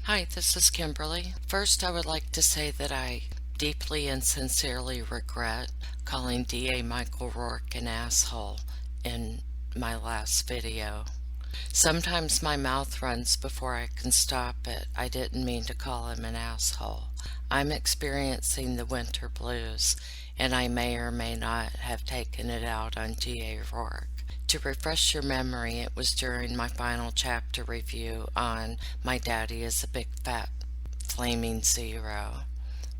Hi, this is Kimberly. First, I would like to say that I deeply and sincerely regret calling DA Michael Rourke an asshole in my last video. Sometimes my mouth runs before I can stop it. I didn't mean to call him an asshole. I'm experiencing the winter blues, and I may or may not have taken it out on DA Rourke. To refresh your memory, it was during my final chapter review on My Daddy is a Big Fat Flaming Zero.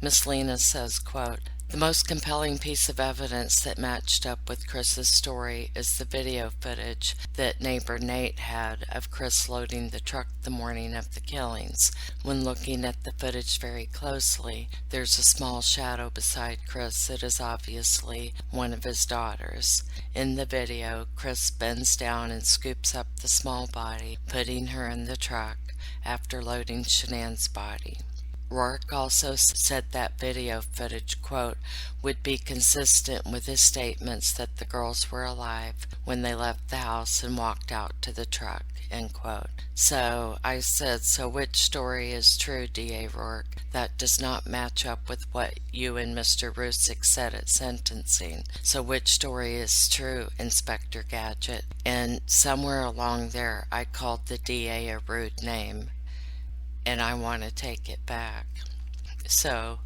Miss Lena says, quote, "The most compelling piece of evidence that matched up with Chris's story is the video footage that neighbor Nate had of Chris loading the truck the morning of the killings. When looking at the footage very closely, there's a small shadow beside Chris that is obviously one of his daughters. In the video, Chris bends down and scoops up the small body, putting her in the truck after loading Shanann's body." Rourke also said that video footage, quote, "would be consistent with his statements that the girls were alive when they left the house and walked out to the truck," end quote. So I said, so which story is true, DA Rourke? That does not match up with what you and Mr. Rusick said at sentencing. So which story is true, Inspector Gadget? And somewhere along there I called the DA a rude name, and I want to take it back. So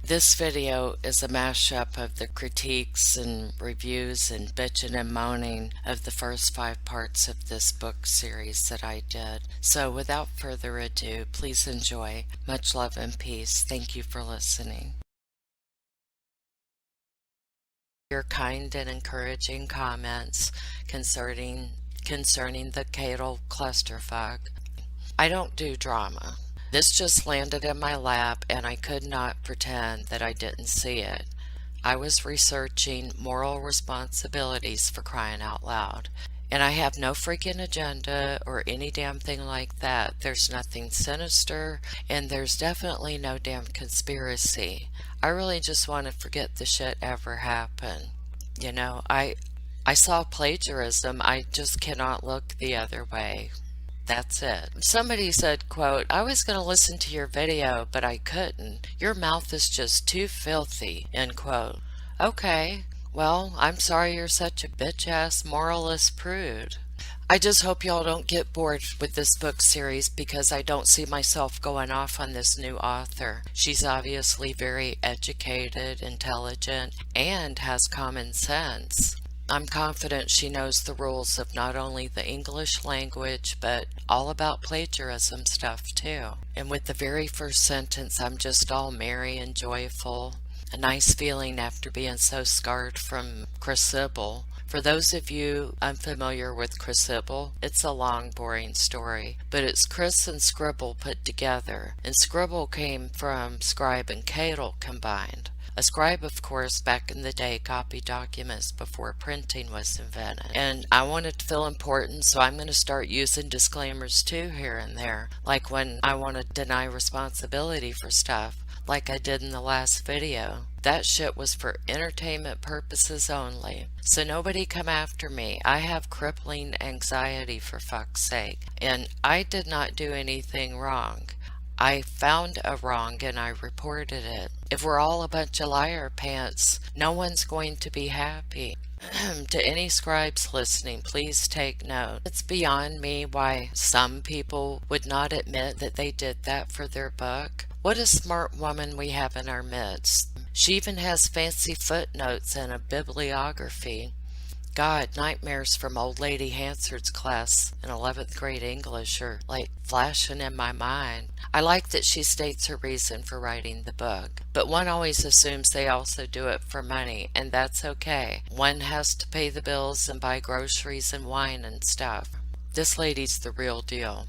this video is a mashup of the critiques and reviews and bitching and moaning of the first 5 parts of this book series that I did. So without further ado, please enjoy. Much love and peace. Thank you for listening. Your kind and encouraging comments concerning the Cadle clusterfuck. I don't do drama. This just landed in my lap and I could not pretend that I didn't see it. I was researching moral responsibilities, for crying out loud. And I have no freaking agenda or any damn thing like that. There's nothing sinister, and there's definitely no damn conspiracy. I really just want to forget the shit ever happened. You know, I saw plagiarism. I just cannot look the other way. That's it. Somebody said, quote, "I was going to listen to your video, but I couldn't. Your mouth is just too filthy," end quote. Okay, well, I'm sorry you're such a bitch-ass moralist prude. I just hope y'all don't get bored with this book series because I don't see myself going off on this new author. She's obviously very educated, intelligent, and has common sense. I'm confident she knows the rules of not only the English language, but all about plagiarism stuff too. And with the very first sentence, I'm just all merry and joyful. A nice feeling after being so scarred from Crucible. For those of you unfamiliar with Crucible, it's a long, boring story, but it's Chris and Scribble put together, and Scribble came from Scribe and Cadle combined. A scribe, of course, back in the day, copied documents before printing was invented. And I wanted to feel important, so I'm going to start using disclaimers too here and there. Like when I want to deny responsibility for stuff, like I did in the last video. That shit was for entertainment purposes only. So nobody come after me. I have crippling anxiety, for fuck's sake. And I did not do anything wrong. I found a wrong and I reported it. If we're all a bunch of liar pants, no one's going to be happy. To any scribes listening, please take note. It's beyond me why some people would not admit that they did that for their book. What a smart woman we have in our midst. She even has fancy footnotes and a bibliography. God, nightmares from old lady Hansard's class in 11th grade English are like flashing in my mind. I like that she states her reason for writing the book, but one always assumes they also do it for money, and that's okay. One has to pay the bills and buy groceries and wine and stuff. This lady's the real deal.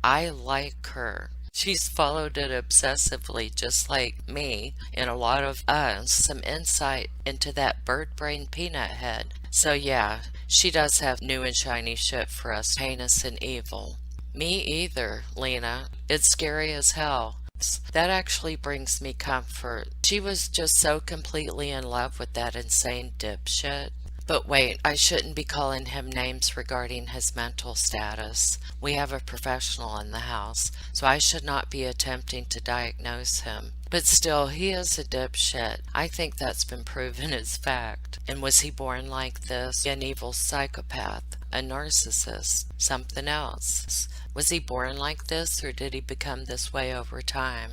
I like her. She's followed it obsessively, just like me, and a lot of us, some insight into that bird brain peanut head. So yeah, she does have new and shiny shit for us, heinous and evil. Me either, Lena. It's scary as hell. That actually brings me comfort. She was just so completely in love with that insane dipshit. But wait, I shouldn't be calling him names regarding his mental status. We have a professional in the house, so I should not be attempting to diagnose him. But still, he is a dipshit. I think that's been proven as fact. And was he born like this? An evil psychopath? A narcissist? Something else? Was he born like this, or did he become this way over time?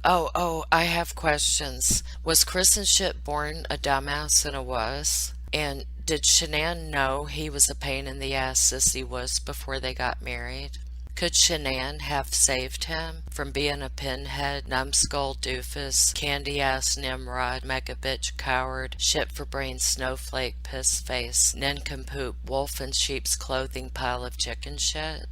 Oh, I have questions. Was Chris and Shit born a dumbass and a wuss? And did Shanann know he was a pain in the ass as he was before they got married? Could Shanann have saved him from being a pinhead, numbskull doofus, candy-ass Nimrod, mega-bitch coward, shit-for-brain snowflake, piss-face, nincompoop, wolf in sheep's clothing pile of chicken shit?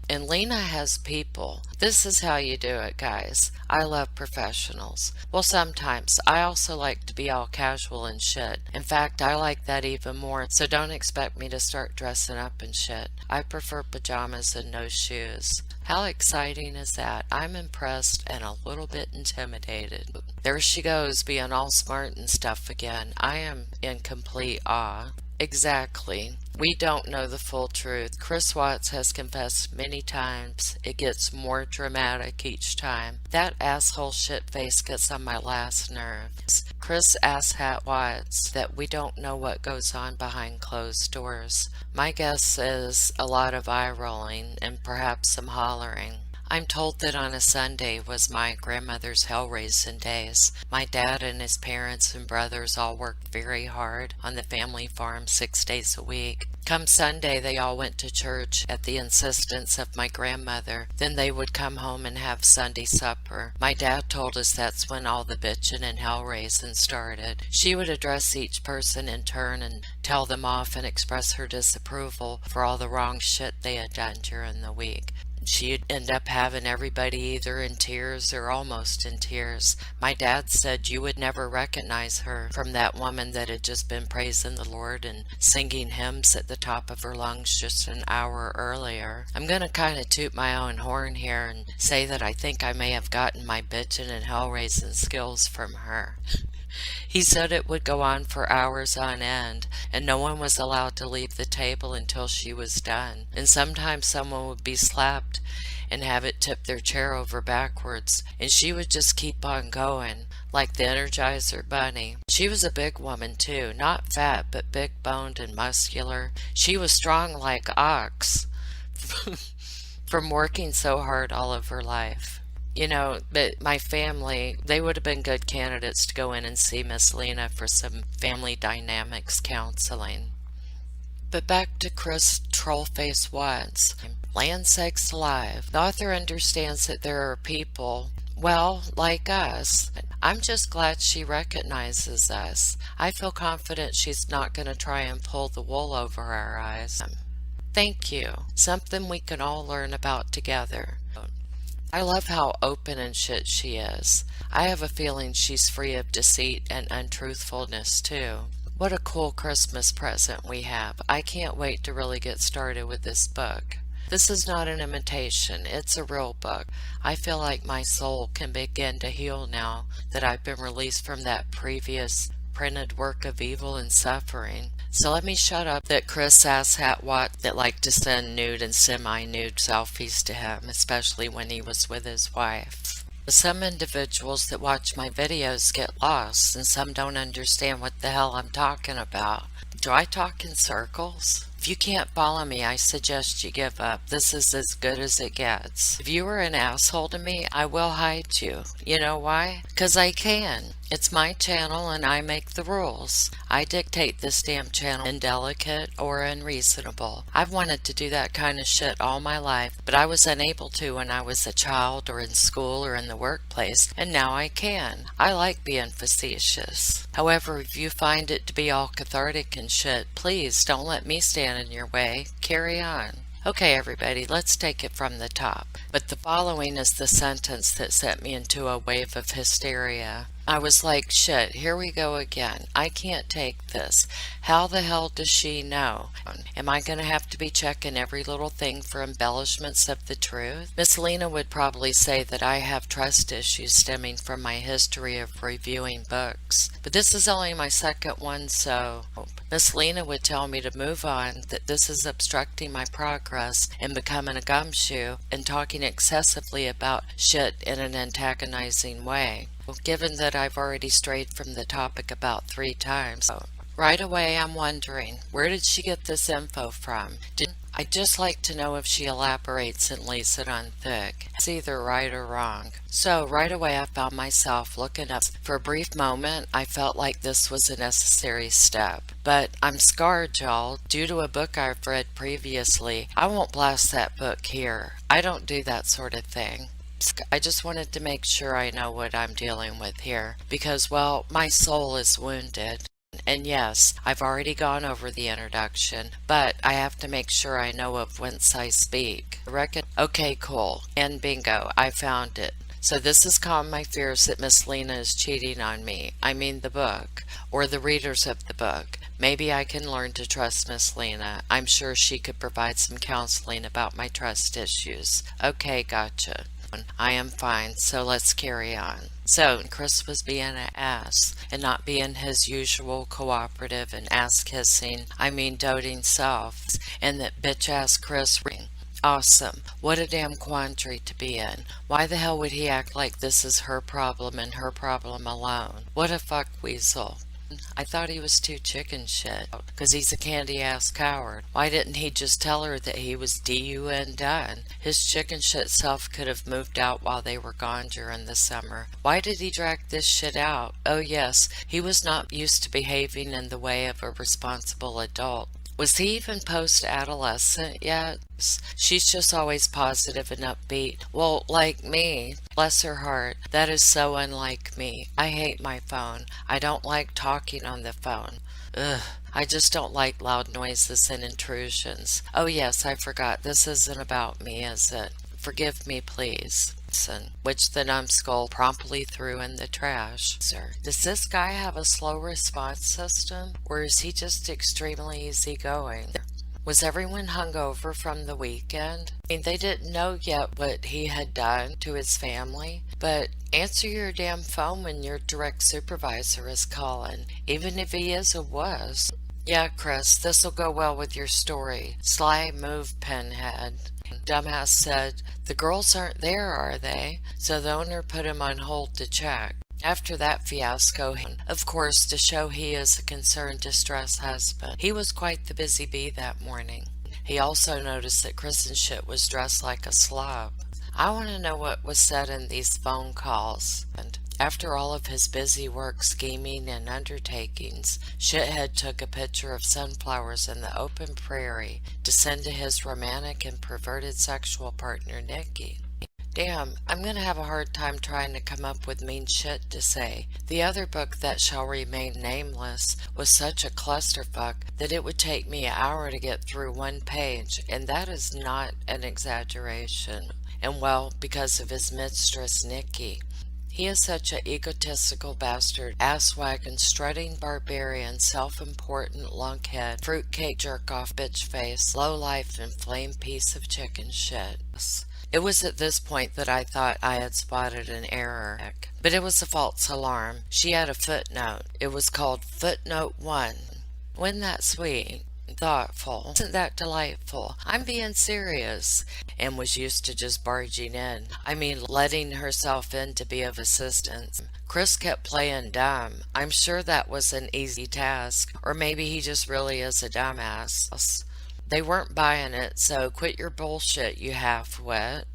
And Lena has people. This is how you do it, guys. I love professionals. Well, sometimes. I also like to be all casual and shit. In fact, I like that even more, so don't expect me to start dressing up and shit. I prefer pajamas and no shoes. How exciting is that? I'm impressed and a little bit intimidated. There she goes, being all smart and stuff again. I am in complete awe. Exactly. We don't know the full truth. Chris Watts has confessed many times. It gets more dramatic each time. That asshole shitface gets on my last nerves. Chris asshat Watts that we don't know what goes on behind closed doors. My guess is a lot of eye rolling and perhaps some hollering. I'm told that on a Sunday was my grandmother's hell-raising days. My dad and his parents and brothers all worked very hard on the family farm 6 days a week. Come Sunday, they all went to church at the insistence of my grandmother. Then they would come home and have Sunday supper. My dad told us that's when all the bitchin' and hell-raising started. She would address each person in turn and tell them off and express her disapproval for all the wrong shit they had done during the week. She'd end up having everybody either in tears or almost in tears. My dad said you would never recognize her from that woman that had just been praising the Lord and singing hymns at the top of her lungs just an hour earlier. I'm gonna kinda toot my own horn here and say that I think I may have gotten my bitchin' and hell-raising skills from her. He said it would go on for hours on end, and no one was allowed to leave the table until she was done. And sometimes someone would be slapped and have it tip their chair over backwards, and she would just keep on going, like the Energizer Bunny. She was a big woman, too, not fat, but big-boned and muscular. She was strong like ox from working so hard all of her life. You know, but my family, they would have been good candidates to go in and see Miss Lena for some family dynamics counseling. But back to Chris Trollface Watts. Land sakes alive. The author understands that there are people, well, like us. I'm just glad she recognizes us. I feel confident she's not going to try and pull the wool over our eyes. Thank you. Something we can all learn about together. I love how open and shit she is. I have a feeling she's free of deceit and untruthfulness, too. What a cool Christmas present we have. I can't wait to really get started with this book. This is not an imitation. It's a real book. I feel like my soul can begin to heal now that I've been released from that previous printed work of evil and suffering. So let me shut up that Chris asshat Watt that liked to send nude and semi-nude selfies to him, especially when he was with his wife. Some individuals that watch my videos get lost, and some don't understand what the hell I'm talking about. Do I talk in circles? If you can't follow me, I suggest you give up. This is as good as it gets. If you are an asshole to me, I will hide you. You know why? 'Cause I can. It's my channel and I make the rules. I dictate this damn channel indelicate or unreasonable. I've wanted to do that kind of shit all my life, but I was unable to when I was a child or in school or in the workplace, and now I can. I like being facetious. However, if you find it to be all cathartic and shit, please don't let me stand in your way. Carry on. Okay, everybody, let's take it from the top. But the following is the sentence that sent me into a wave of hysteria. I was like, shit, here we go again. I can't take this. How the hell does she know? Am I going to have to be checking every little thing for embellishments of the truth? Miss Lena would probably say that I have trust issues stemming from my history of reviewing books. But this is only my second one, so Miss Lena would tell me to move on, that this is obstructing my progress in becoming a gumshoe and talking excessively about shit in an antagonizing way. Given that I've already strayed from the topic about 3 times. So, right away I'm wondering, where did she get this info from? I'd just like to know if she elaborates and lays it on thick. It's either right or wrong. So right away I found myself looking up. For a brief moment I felt like this was a necessary step. But I'm scarred, y'all, due to a book I've read previously. I won't blast that book here. I don't do that sort of thing. I just wanted to make sure I know what I'm dealing with here, because, well, my soul is wounded. And yes, I've already gone over the introduction, but I have to make sure I know of whence I speak. Okay, cool. And bingo, I found it. So this has calmed my fears that Miss Lena is cheating on me. I mean the book, or the readers of the book. Maybe I can learn to trust Miss Lena. I'm sure she could provide some counseling about my trust issues. Okay, gotcha. I am fine, so let's carry on. So, Chris was being an ass, and not being his usual cooperative and ass-kissing, doting self, and that bitch-ass Chris ring. Awesome. What a damn quandary to be in. Why the hell would he act like this is her problem and her problem alone? What a fuck weasel. I thought he was too chicken shit, 'cause he's a candy-ass coward. Why didn't he just tell her that he was DUN done? His chicken shit self could have moved out while they were gone during the summer. Why did he drag this shit out? Oh yes, he was not used to behaving in the way of a responsible adult. Was he even post-adolescent yet? She's just always positive and upbeat. Well, like me. Bless her heart. That is so unlike me. I hate my phone. I don't like talking on the phone. Ugh. I just don't like loud noises and intrusions. Oh yes, I forgot. This isn't about me, is it? Forgive me, please. Which the numbskull promptly threw in the trash. Sir, does this guy have a slow response system, or is he just extremely easygoing? Was everyone hungover from the weekend? They didn't know yet what he had done to his family, but answer your damn phone when your direct supervisor is calling, even if he is a wuss. Yeah, Chris, this'll go well with your story. Sly move, Pinhead. Dumbass said, the girls aren't there, are they? So the owner put him on hold to check. After that fiasco, of course, to show he is a concerned, distressed husband, he was quite the busy bee that morning. He also noticed that Chris and shit was dressed like a slob. I want to know what was said in these phone calls. And after all of his busy work, scheming, and undertakings, Shithead took a picture of sunflowers in the open prairie to send to his romantic and perverted sexual partner, Nikki. Damn, I'm gonna have a hard time trying to come up with mean shit to say. The other book that shall remain nameless was such a clusterfuck that it would take me an hour to get through one page, and that is not an exaggeration. And well, because of his mistress, Nikki. He is such an egotistical bastard, asswagon, strutting barbarian, self-important lunkhead, fruitcake jerk-off bitch face, low-life inflamed piece of chicken shit. It was at this point that I thought I had spotted an error. But it was a false alarm. She had a footnote. It was called Footnote 1. Wasn't that sweet? Thoughtful. Isn't that delightful? I'm being serious. And was used to just barging in. Letting herself in to be of assistance. Chris kept playing dumb. I'm sure that was an easy task. Or maybe he just really is a dumbass. They weren't buying it, so quit your bullshit, you half-wit.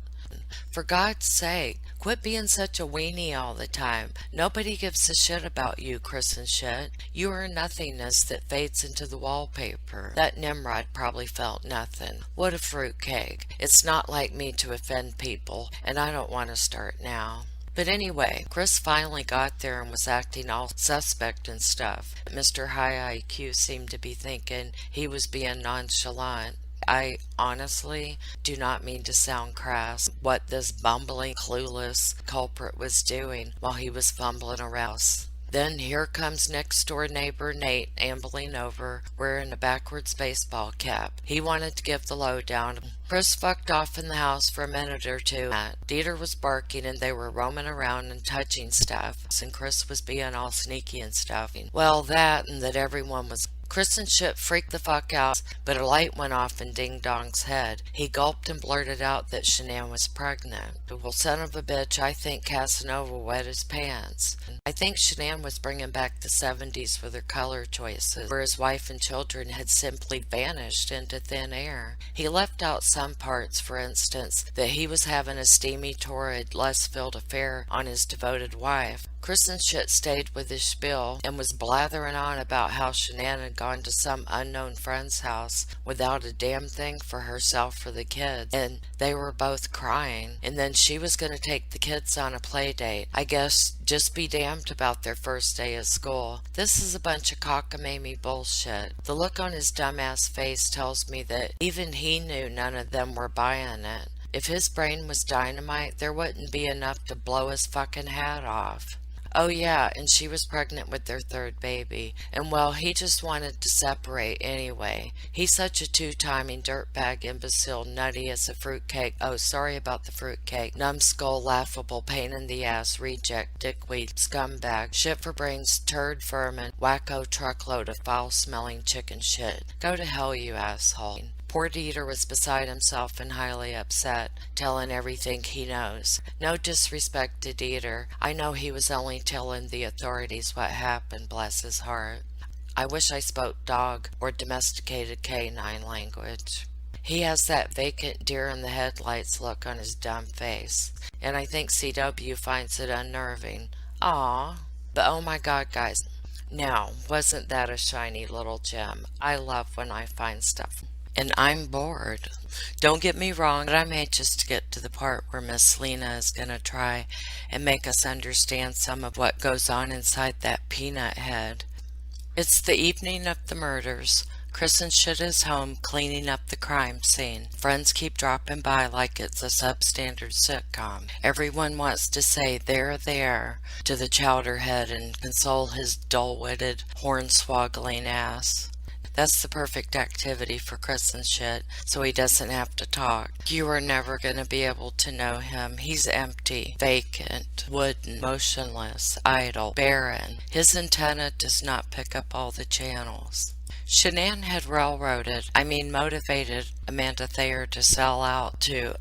For God's sake, quit being such a weenie all the time. Nobody gives a shit about you, Chris and shit. You are nothingness that fades into the wallpaper. That Nimrod probably felt nothing. What a fruitcake. It's not like me to offend people, and I don't want to start now. But anyway, Chris finally got there and was acting all suspect and stuff. Mr. High IQ seemed to be thinking he was being nonchalant. I honestly do not mean to sound crass, what this bumbling, clueless culprit was doing while he was fumbling around. Then here comes next door neighbor Nate ambling over, wearing a backwards baseball cap. He wanted to give the lowdown. Chris fucked off in the house for a minute or two. Dieter was barking and they were roaming around and touching stuff, and Chris was being all sneaky and stuff. Well, that and that everyone was. Chris and shit freaked the fuck out, but a light went off in Ding Dong's head. He gulped and blurted out that Shanann was pregnant. Well, son of a bitch, I think Casanova wet his pants. I think Shanann was bringing back the 70s with her color choices, where his wife and children had simply vanished into thin air. He left out some parts, for instance, that he was having a steamy, torrid, lust-filled affair on his devoted wife. Chris and shit stayed with his spiel and was blathering on about how Shanann had gone to some unknown friend's house without a damn thing for herself or the kids, and they were both crying, and then she was going to take the kids on a play date. I guess just be damned about their first day of school. This is a bunch of cockamamie bullshit. The look on his dumbass face tells me that even he knew none of them were buying it. If his brain was dynamite, there wouldn't be enough to blow his fucking hat off. Oh yeah, and she was pregnant with their third baby. And well, he just wanted to separate anyway. He's such a two-timing dirtbag, imbecile, nutty as a fruitcake. Oh, sorry about the fruitcake. Numbskull, laughable, pain in the ass, reject, dickweed, scumbag, shit for brains, turd vermin, wacko truckload of foul-smelling chicken shit. Go to hell, you asshole. Poor Dieter was beside himself and highly upset, telling everything he knows. No disrespect to Dieter. I know he was only telling the authorities what happened, bless his heart. I wish I spoke dog or domesticated canine language. He has that vacant deer in the headlights look on his dumb face, and I think CW finds it unnerving. Aw. But oh my god, guys. Now, wasn't that a shiny little gem? I love when I find stuff. And I'm bored. Don't get me wrong, but I'm anxious to get to the part where Miss Lena is going to try and make us understand some of what goes on inside that peanut head. It's the evening of the murders. Chris and shit is home cleaning up the crime scene. Friends keep dropping by like it's a substandard sitcom. Everyone wants to say "there, there" to the chowderhead and console his dull-witted, horn-swoggling ass. That's the perfect activity for Chris and shit, so he doesn't have to talk. You are never going to be able to know him. He's empty, vacant, wooden, motionless, idle, barren. His antenna does not pick up all the channels. Shanann had motivated Amanda Thayer to sell out to,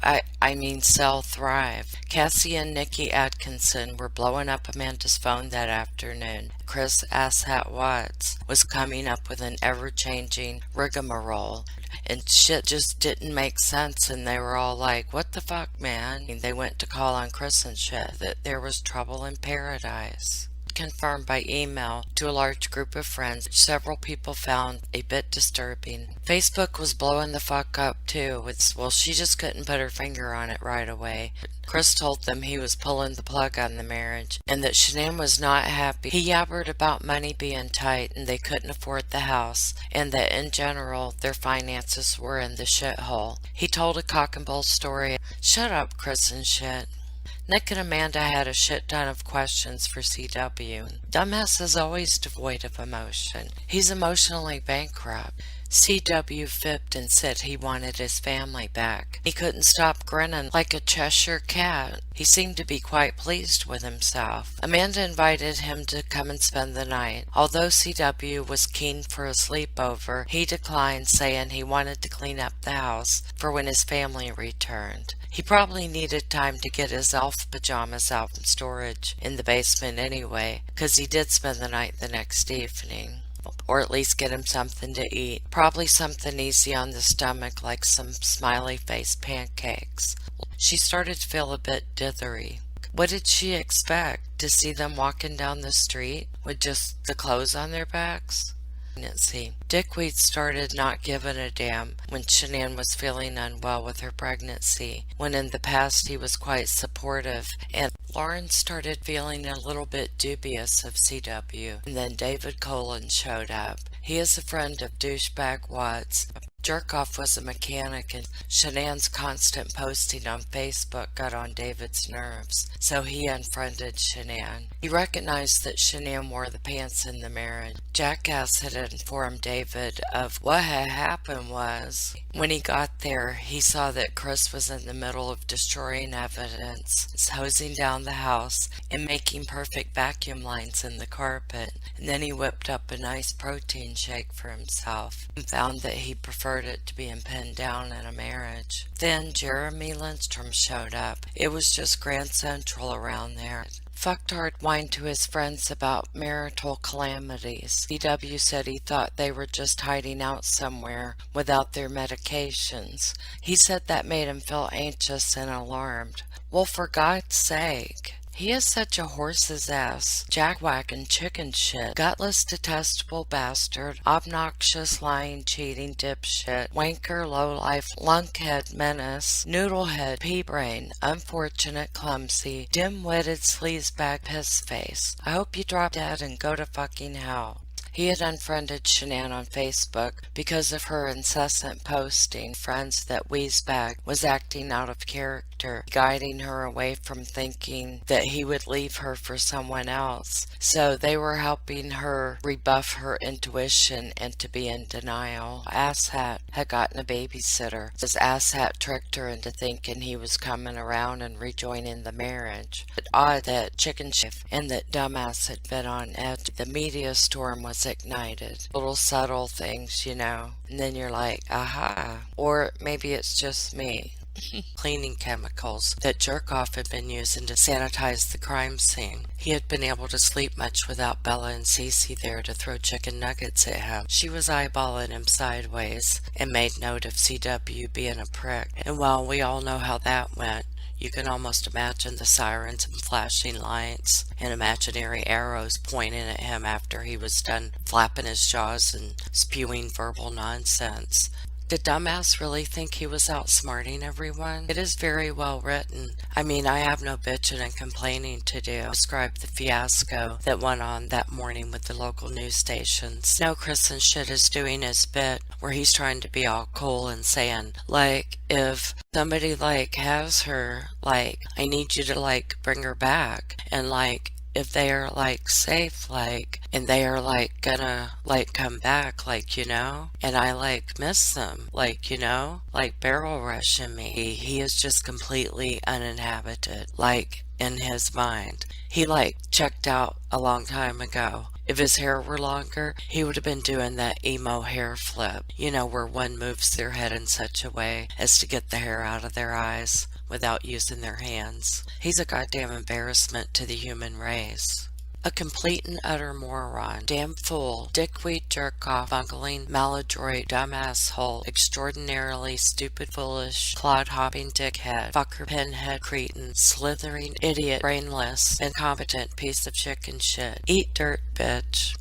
sell Thrive. Cassie and Nikki Atkinson were blowing up Amanda's phone that afternoon. Chris Asshat Watts was coming up with an ever-changing rigmarole, and shit just didn't make sense, and they were all like, what the fuck, man? And they went to call on Chris and shit that there was trouble in paradise. Confirmed by email to a large group of friends, which several people found a bit disturbing. Facebook was blowing the fuck up too, she just couldn't put her finger on it right away. Chris told them he was pulling the plug on the marriage, and that Shanann was not happy. He yabbered about money being tight and they couldn't afford the house, and that in general their finances were in the shithole. He told a cock and bull story. Shut up, Chris and shit. Nick and Amanda had a shit ton of questions for CW. Dumbass is always devoid of emotion. He's emotionally bankrupt. CW fibbed and said he wanted his family back. He couldn't stop grinning like a Cheshire cat. He seemed to be quite pleased with himself. Amanda invited him to come and spend the night. Although CW was keen for a sleepover, he declined, saying he wanted to clean up the house for when his family returned. He probably needed time to get his elf pajamas out from storage in the basement anyway, 'cause he did spend the night the next evening. Or at least get him something to eat. Probably something easy on the stomach, like some smiley face pancakes. She started to feel a bit dithery. What did she expect? To see them walking down the street with just the clothes on their backs? Dickweed started not giving a damn when Shanann was feeling unwell with her pregnancy, when in the past he was quite supportive, and Lauren started feeling a little bit dubious of CW. And then David Colin showed up. He is a friend of douchebag Watts. Jerkoff was a mechanic, and Shanann's constant posting on Facebook got on David's nerves, so he unfriended Shanann. He recognized that Shanann wore the pants in the marriage. Jackass had informed David of what had happened was, when he got there, he saw that Chris was in the middle of destroying evidence, hosing down the house, and making perfect vacuum lines in the carpet. And then he whipped up a nice protein shake for himself and found that he preferred it to being pinned down in a marriage. Then Jeremy Lindstrom showed up. It was just Grand Central around there. Fucktard whined to his friends about marital calamities. CW said he thought they were just hiding out somewhere without their medications. He said that made him feel anxious and alarmed. Well, for God's sake. He is such a horse's ass, jackwagon chicken shit, gutless detestable bastard, obnoxious lying cheating dipshit, wanker lowlife lunkhead menace, noodlehead pea-brain, unfortunate clumsy, dim-witted sleazebag piss-face. I hope you drop dead and go to fucking hell. He had unfriended Shanann on Facebook because of her incessant posting friends that Wheezebag was acting out of character, guiding her away from thinking that he would leave her for someone else. So they were helping her rebuff her intuition and to be in denial. Asshat had gotten a babysitter. This asshat tricked her into thinking he was coming around and rejoining the marriage. But odd that chicken shift and that dumbass had been on edge. The media storm was ignited. Little subtle things, you know. And then you're like, aha. Or maybe it's just me. Cleaning chemicals that Jerkoff had been using to sanitize the crime scene. He had been able to sleep much without Bella and Cece there to throw chicken nuggets at him. She was eyeballing him sideways and made note of CW being a prick. And while we all know how that went, you can almost imagine the sirens and flashing lights and imaginary arrows pointing at him after he was done flapping his jaws and spewing verbal nonsense. Did dumbass really think he was outsmarting everyone? It is very well written. I mean, I have no bitching and complaining to do. Describe the fiasco that went on that morning with the local news stations. No, Chris and shit is doing his bit where he's trying to be all cool and saying, like, if somebody, like, has her, like, I need you to, like, bring her back. And, like, if they are, like, safe, like, and they are, like, gonna, like, come back, like, you know, and I, like, miss them, like, you know, like, barrel rushing me. He is just completely uninhabited, like, in his mind. He, like, checked out a long time ago. If his hair were longer, he would have been doing that emo hair flip, you know, where one moves their head in such a way as to get the hair out of their eyes without using their hands. He's a goddamn embarrassment to the human race. A complete and utter moron, damn fool, dickweed jerk-off, bungling, maladroit, dumbass hole, extraordinarily stupid, foolish, clod-hopping dickhead, fucker, pinhead, cretin, slithering, idiot, brainless, incompetent piece of chicken shit. Eat dirt, bitch.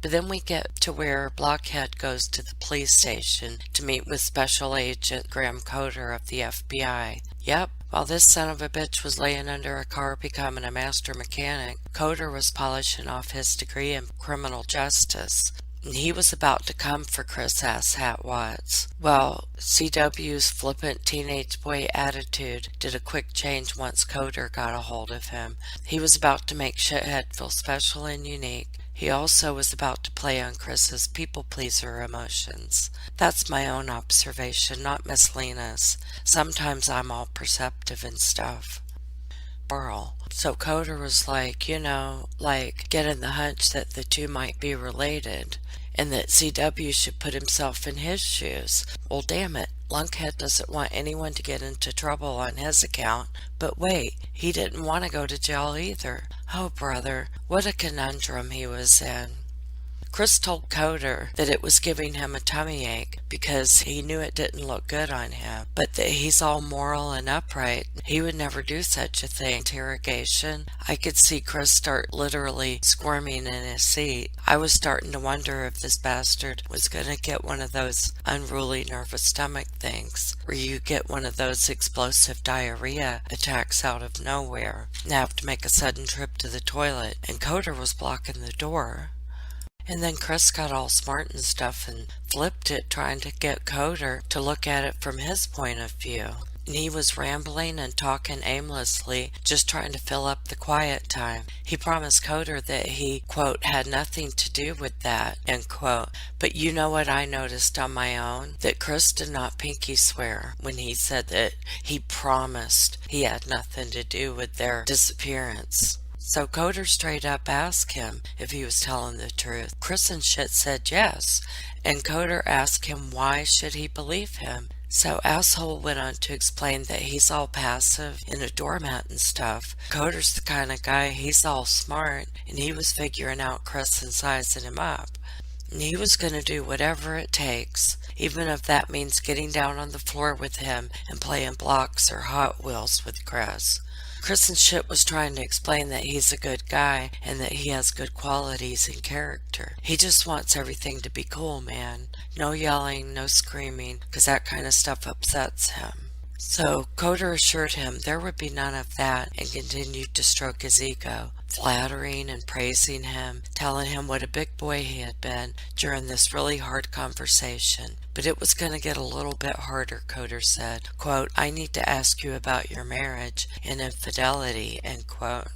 But then we get to where Blockhead goes to the police station to meet with Special Agent Graham Coder of the FBI. Yep, while this son of a bitch was laying under a car becoming a master mechanic, Coder was polishing off his degree in criminal justice. And he was about to come for Chris Asshat Watts. Well, CW's flippant teenage boy attitude did a quick change once Coder got a hold of him. He was about to make Shithead feel special and unique. He also was about to play on Chris's people-pleaser emotions. That's my own observation, not Miss Lena's. Sometimes I'm all perceptive and stuff. Burl. So Coder was like, you know, like getting the hunch that the two might be related, and that CW should put himself in his shoes. Well, damn it. Lunkhead doesn't want anyone to get into trouble on his account. But wait, he didn't want to go to jail either. Oh, brother, what a conundrum he was in. Chris told Coder that it was giving him a tummy ache because he knew it didn't look good on him, but that he's all moral and upright. He would never do such a thing. Interrogation. I could see Chris start literally squirming in his seat. I was starting to wonder if this bastard was going to get one of those unruly nervous stomach things where you get one of those explosive diarrhea attacks out of nowhere and have to make a sudden trip to the toilet, and Coder was blocking the door. And then Chris got all smart and stuff and flipped it, trying to get Coder to look at it from his point of view. And he was rambling and talking aimlessly, just trying to fill up the quiet time. He promised Coder that he, quote, had nothing to do with that, end quote. But you know what I noticed on my own? That Chris did not pinky swear when he said that he promised he had nothing to do with their disappearance. So Coder straight up asked him if he was telling the truth. Chris and shit said yes, and Coder asked him why should he believe him. So Asshole went on to explain that he's all passive and a doormat and stuff. Coder's the kind of guy, he's all smart, and he was figuring out Chris and sizing him up. And he was going to do whatever it takes, even if that means getting down on the floor with him and playing blocks or Hot Wheels with Chris. Chris and shit was trying to explain that he's a good guy and that he has good qualities and character. He just wants everything to be cool, man. No yelling, no screaming, because that kind of stuff upsets him. So Coder assured him there would be none of that and continued to stroke his ego, flattering and praising him, telling him what a big boy he had been during this really hard conversation. But it was going to get a little bit harder, Coder said. Quote, I need to ask you about your marriage and infidelity, end quote.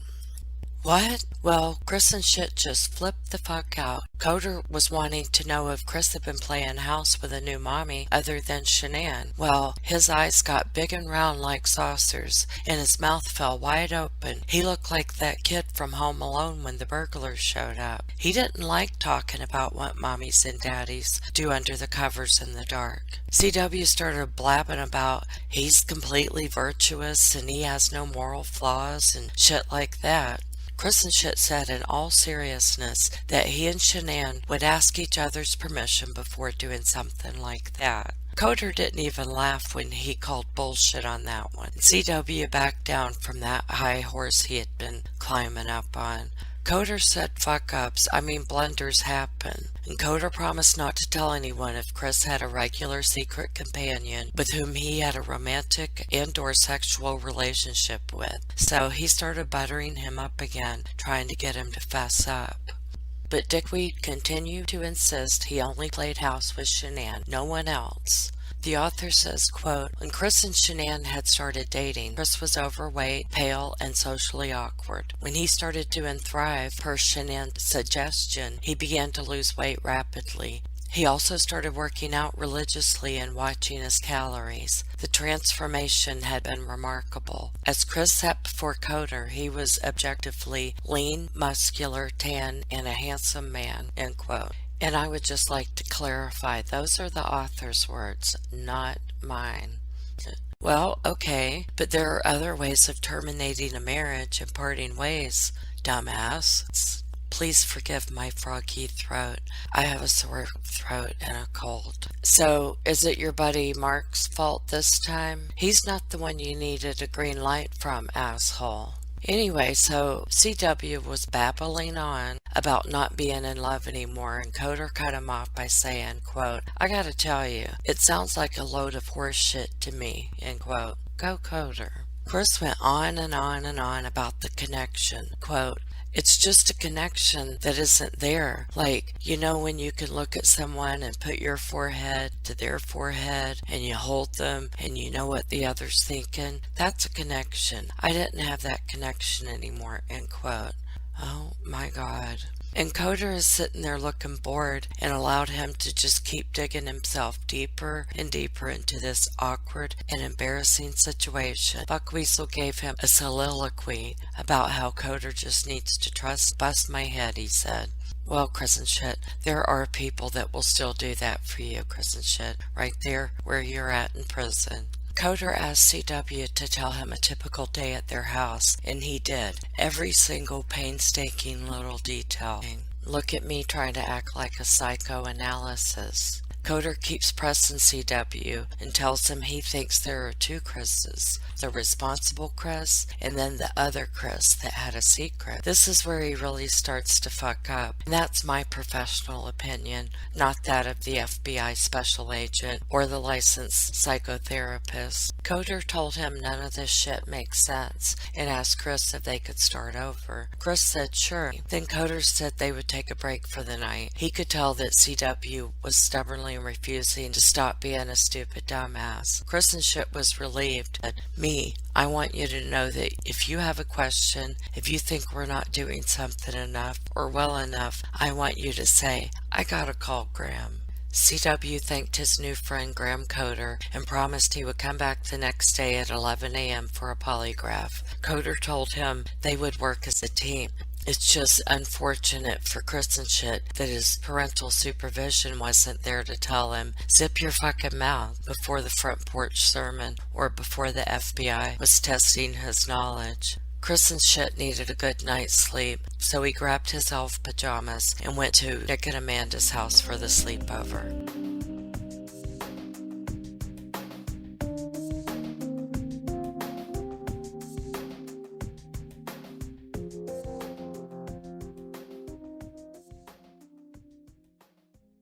What? Well, Chris and shit just flipped the fuck out. Coder was wanting to know if Chris had been playing house with a new mommy other than Shanann. Well, his eyes got big and round like saucers, and his mouth fell wide open. He looked like that kid from Home Alone when the burglars showed up. He didn't like talking about what mommies and daddies do under the covers in the dark. CW started blabbing about he's completely virtuous and he has no moral flaws and shit like that. Chris and shit said in all seriousness that he and Shanann would ask each other's permission before doing something like that. Coder didn't even laugh when he called bullshit on that one. CW backed down from that high horse he had been climbing up on. Coder said blunders happen. And Coder promised not to tell anyone if Chris had a regular secret companion with whom he had a romantic and/or sexual relationship with. So he started buttering him up again, trying to get him to fess up. But Dickweed continued to insist he only played house with Shanann, no one else. The author says, quote, when Chris and Shanann had started dating, Chris was overweight, pale, and socially awkward. When he started doing Thrive, per Shanann's suggestion, he began to lose weight rapidly. He also started working out religiously and watching his calories. The transformation had been remarkable. As Chris sat before Coder, he was objectively lean, muscular, tan, and a handsome man, end quote. And I would just like to clarify, those are the author's words, not mine. Well, okay, but there are other ways of terminating a marriage and parting ways, dumbass. Please forgive my froggy throat. I have a sore throat and a cold. So, is it your buddy Mark's fault this time? He's not the one you needed a green light from, asshole. Anyway, so CW was babbling on about not being in love anymore, and Coder cut him off by saying, quote, I gotta tell you, it sounds like a load of horse shit to me, end quote. Go Coder. Chris went on and on and on about the connection. Quote, it's just a connection that isn't there. Like, you know when you can look at someone and put your forehead to their forehead and you hold them and you know what the other's thinking? That's a connection. I didn't have that connection anymore, end quote. Oh my God. And Coder is sitting there looking bored and allowed him to just keep digging himself deeper and deeper into this awkward and embarrassing situation. Buckweasel gave him a soliloquy about how Coder just needs to trust. Bust my head, he said. Well, Chris and shit, there are people that will still do that for you, Chris and shit, right there where you're at in prison. Coder asked CW to tell him a typical day at their house, and he did. Every single painstaking little detail. Look at me trying to act like a psychoanalysis. Coder keeps pressing CW and tells him he thinks there are two Chris's, the responsible Chris and then the other Chris that had a secret. This is where he really starts to fuck up, and that's my professional opinion, not that of the FBI special agent or the licensed psychotherapist. Coder told him none of this shit makes sense and asked Chris if they could start over. Chris said sure. Then Coder said they would take a break for the night. He could tell that CW was stubbornly refusing to stop being a stupid dumbass. Chris and shit was relieved. But me, I want you to know that if you have a question, if you think we're not doing something enough or well enough, I want you to say, I gotta call Graham. CW thanked his new friend Graham Coder and promised he would come back the next day at 11 a.m. for a polygraph. Coder told him they would work as a team. It's just unfortunate for Chris and shit that his parental supervision wasn't there to tell him, zip your fucking mouth, before the front porch sermon or before the FBI was testing his knowledge. Chris and shit needed a good night's sleep, so he grabbed his elf pajamas and went to Nick and Amanda's house for the sleepover.